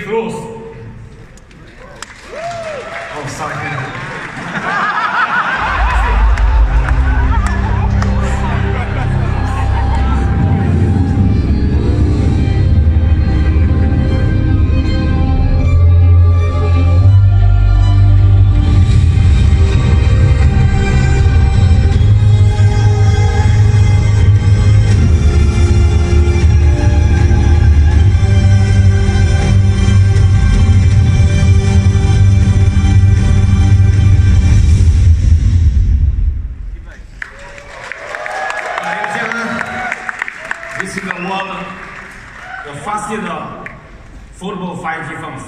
close. Oh, sorry. This is the fastest foldable 5G phones.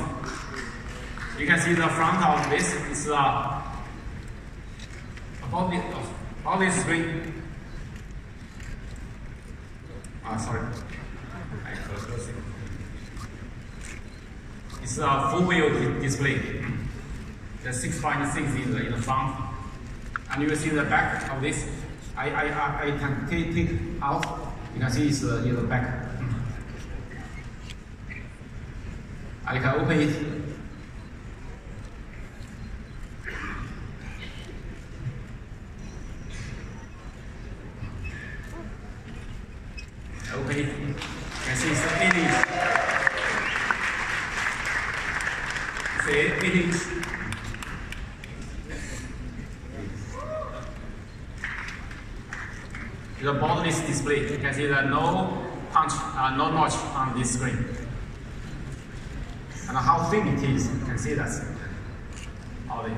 You can see the front of this is about this screen. Sorry, I close it. It's a full wheel display. The 6.6 in the front, and you will see the back of this. I can take out. You can see it's in the back. I can open it. Open it. You can see it's 8 inch. It's 8 inch. The borderless display. You can see that no punch, no notch on this screen. And how thin it is, you can see that. All the